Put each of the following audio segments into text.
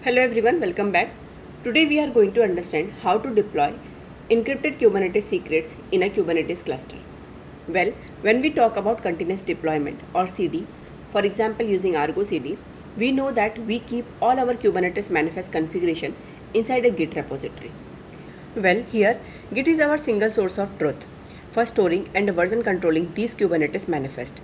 Hello everyone, welcome back. Today we are going to understand how to deploy encrypted Kubernetes secrets in a Kubernetes cluster. Well, when we talk about continuous deployment or CD, for example using ArgoCD, we know that we keep all our Kubernetes manifest configuration inside a Git repository. Well, here Git is our single source of truth for storing and version controlling these Kubernetes manifest,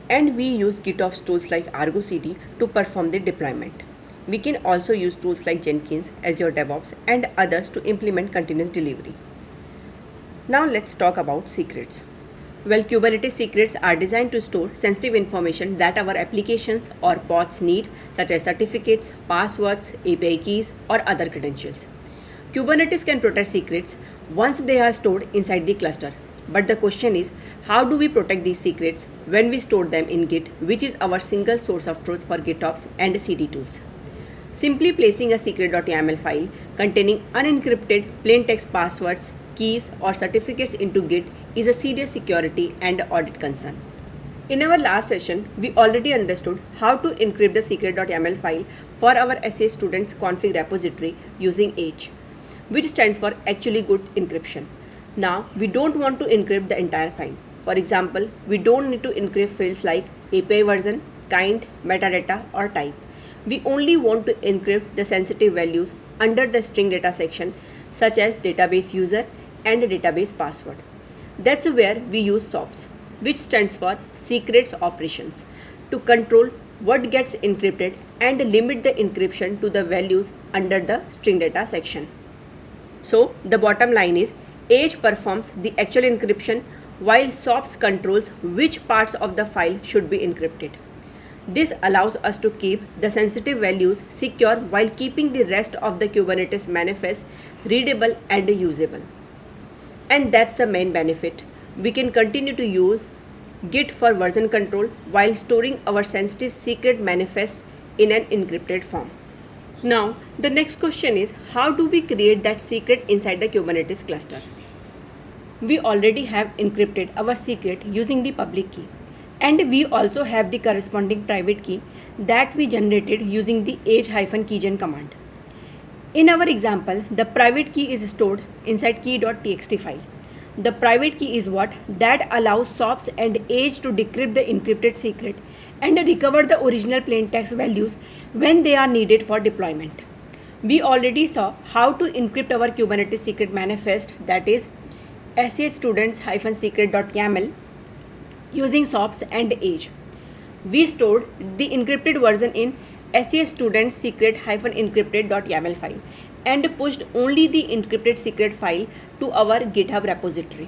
and we use GitOps tools like ArgoCD to perform the deployment. We can also use tools like Jenkins, Azure DevOps, and others to implement continuous delivery. Now let's talk about secrets. Well, Kubernetes secrets are designed to store sensitive information that our applications or pods need, such as certificates, passwords, API keys, or other credentials. Kubernetes can protect secrets once they are stored inside the cluster. But the question is, how do we protect these secrets when we store them in Git, which is our single source of truth for GitOps and CD tools? Simply placing a secret.yaml file containing unencrypted plain text passwords, keys, or certificates into Git is a serious security and audit concern. In our last session, we already understood how to encrypt the secret.yaml file for our SA students config repository using H, which stands for actually good encryption. Now, we don't want to encrypt the entire file. For example, we don't need to encrypt fields like API version, kind, metadata, or type. We only want to encrypt the sensitive values under the string data section, such as database user and database password. That's where we use SOPS, which stands for Secrets Operations, to control what gets encrypted and limit the encryption to the values under the string data section. So the bottom line is, H performs the actual encryption while SOPS controls which parts of the file should be encrypted. This allows us to keep the sensitive values secure while keeping the rest of the Kubernetes manifest readable and usable. And that's the main benefit. We can continue to use Git for version control while storing our sensitive secret manifest in an encrypted form. Now, the next question is, how do we create that secret inside the Kubernetes cluster? We already have encrypted our secret using the public key. And we also have the corresponding private key that we generated using the h-keygen command. In our example, the private key is stored inside key.txt file. The private key is what that allows SOPS and H to decrypt the encrypted secret and recover the original plain text values when they are needed for deployment. We already saw how to encrypt our Kubernetes secret manifest, that is shstudents-secret.yaml, using SOPS and H. We stored the encrypted version in students secret-encrypted.yaml file and pushed only the encrypted secret file to our GitHub repository.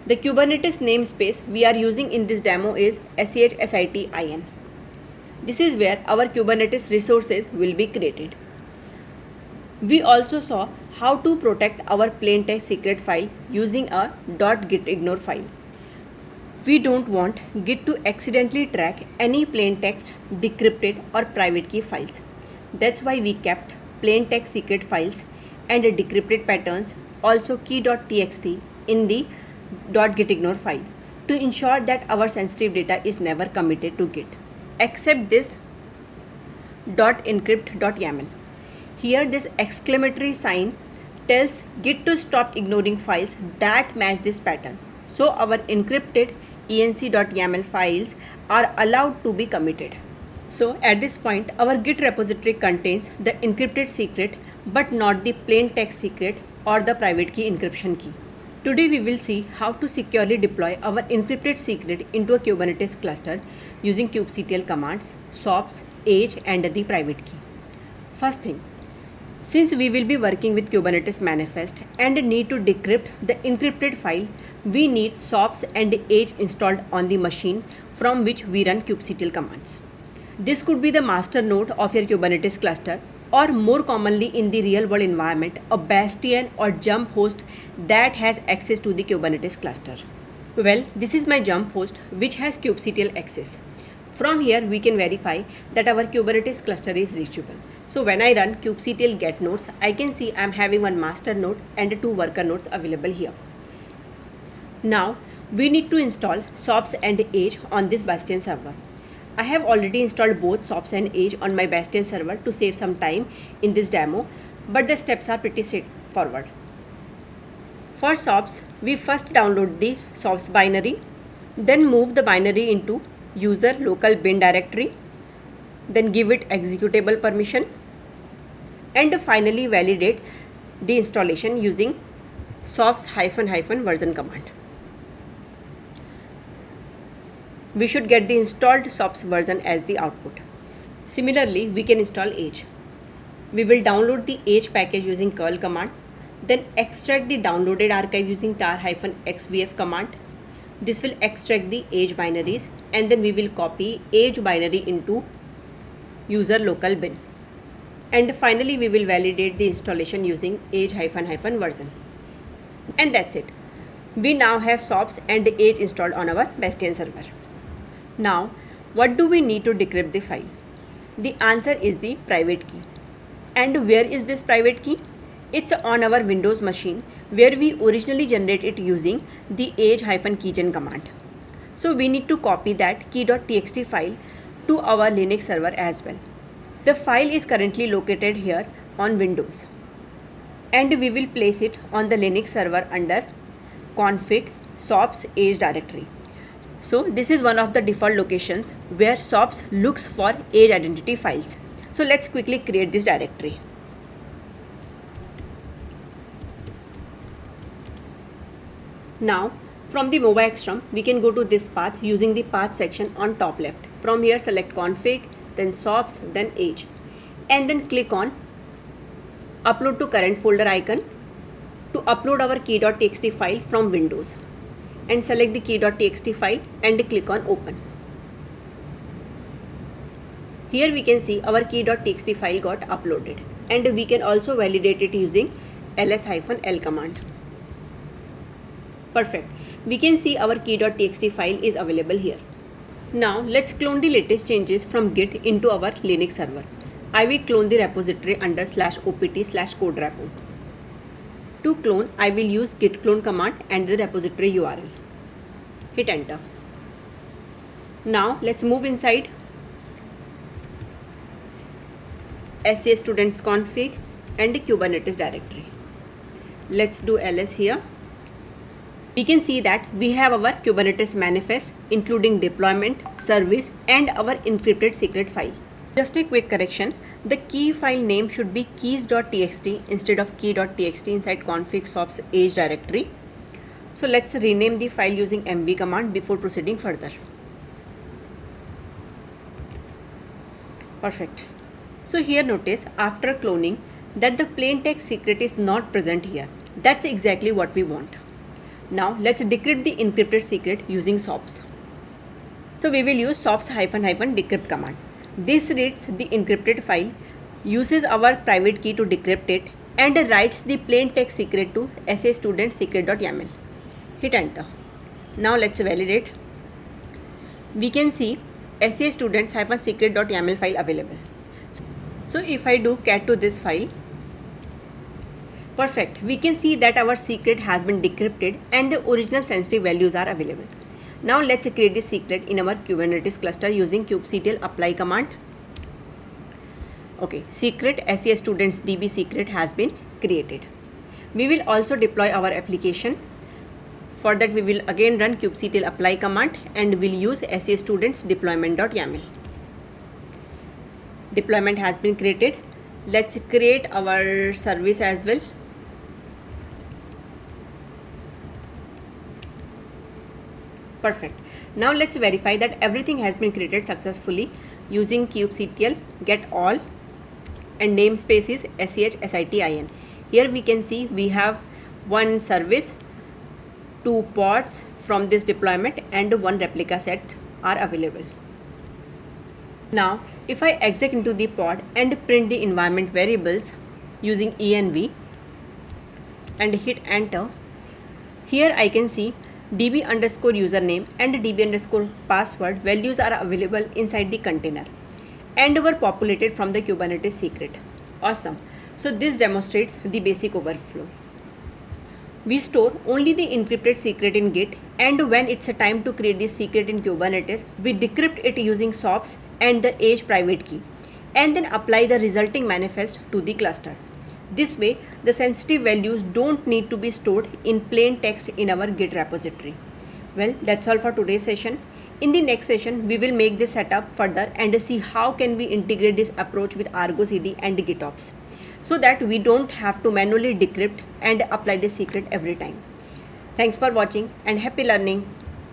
The Kubernetes namespace we are using in this demo is /sitin. This is where our Kubernetes resources will be created. We also saw how to protect our plain text secret file using a .gitignore file. We don't want Git to accidentally track any plain text, decrypted, or private key files. That's why we kept plain text secret files and decrypted patterns, also key.txt, in the .gitignore file to ensure that our sensitive data is never committed to Git, except this .encrypt.yaml. Here this exclamatory sign tells Git to stop ignoring files that match this pattern. So our encrypted enc.yaml files are allowed to be committed. So at this point, our Git repository contains the encrypted secret but not the plain text secret or the private key encryption key. Today we will see how to securely deploy our encrypted secret into a Kubernetes cluster using kubectl commands, SOPS, H, and the private key. First thing, since we will be working with Kubernetes manifest and need to decrypt the encrypted file, we need SOPS and H installed on the machine from which we run kubectl commands. This could be the master node of your Kubernetes cluster, or more commonly in the real world environment, a bastion or jump host that has access to the Kubernetes cluster. Well, this is my jump host which has kubectl access. From here we can verify that our Kubernetes cluster is reachable. So when I run kubectl get nodes, I can see I am having one master node and two worker nodes available here. Now we need to install SOPS and H on this bastion server. I have already installed both SOPS and Edge on my Bastion server to save some time in this demo, but the steps are pretty straightforward. For SOPS, we first download the SOPS binary, then move the binary into user local bin directory, then give it executable permission, and finally validate the installation using SOPS --version command. We should get the installed SOPS version as the output. Similarly, we can install Edge. We will download the Edge package using curl command, then extract the downloaded archive using tar-xvf command. This will extract the Edge binaries, and then we will copy Edge binary into user local bin. And finally, we will validate the installation using Edge --version. And that's it. We now have SOPS and Edge installed on our Bastion server. Now, what do we need to decrypt the file? The answer is the private key. And where is this private key? It's on our Windows machine, where we originally generated it using the Edge-keygen command. So we need to copy that key.txt file to our Linux server as well. The file is currently located here on Windows, and we will place it on the Linux server under config SOPS Edge directory. So this is one of the default locations where SOPS looks for Edge identity files. So let's quickly create this directory. Now from the MobaXTRM, we can go to this path using the path section on top left. From here select config, then SOPS, then Edge, and then click on upload to current folder icon to upload our key.txt file from Windows, and select the key.txt file and click on open. Here we can see our key.txt file got uploaded, and we can also validate it using ls-l command. Perfect. We can see our key.txt file is available here. Now let's clone the latest changes from Git into our Linux server. I will clone the repository under /opt/code repo. To clone, I will use git clone command and the repository URL. Hit enter. Now let's move inside SA students config and Kubernetes directory. Let's do ls here. We can see that we have our Kubernetes manifest including deployment, service, and our encrypted secret file. Just a quick correction, the key file name should be keys.txt instead of key.txt inside config SOPS Edge directory. So let's rename the file using mv command before proceeding further. Perfect. So here notice after cloning that the plain text secret is not present here. That's exactly what we want. Now let's decrypt the encrypted secret using SOPS. So we will use SOPS --decrypt command. This reads the encrypted file, uses our private key to decrypt it, and writes the plain text secret to SA student secret.yaml. Hit enter. Now let's validate. We can see SA students -secret.yaml file available. So if I do cat to this file, perfect. We can see that our secret has been decrypted and the original sensitive values are available. Now let's create the secret in our Kubernetes cluster using kubectl apply command. Okay, secret SES students DB secret has been created. We will also deploy our application. For that we will again run kubectl apply command and will use SES students deployment.yaml. Deployment has been created. Let's create our service as well. Perfect. Now let's verify that everything has been created successfully using kubectl get all and namespace is SEHSITIN. Here we can see we have one service, 2 pods from this deployment, and 1 replica set are available. Now if I exec into the pod and print the environment variables using env and hit enter, here I can see db_username and db_password values are available inside the container and were populated from the Kubernetes secret. Awesome. So this demonstrates the basic overflow. We store only the encrypted secret in Git, and when it's a time to create this secret in Kubernetes, we decrypt it using SOPS and the age private key, and then apply the resulting manifest to the cluster. This way, the sensitive values don't need to be stored in plain text in our Git repository. Well, that's all for today's session. In the next session, we will make this setup further and see how can we integrate this approach with ArgoCD and GitOps, so that we don't have to manually decrypt and apply the secret every time. Thanks for watching and happy learning.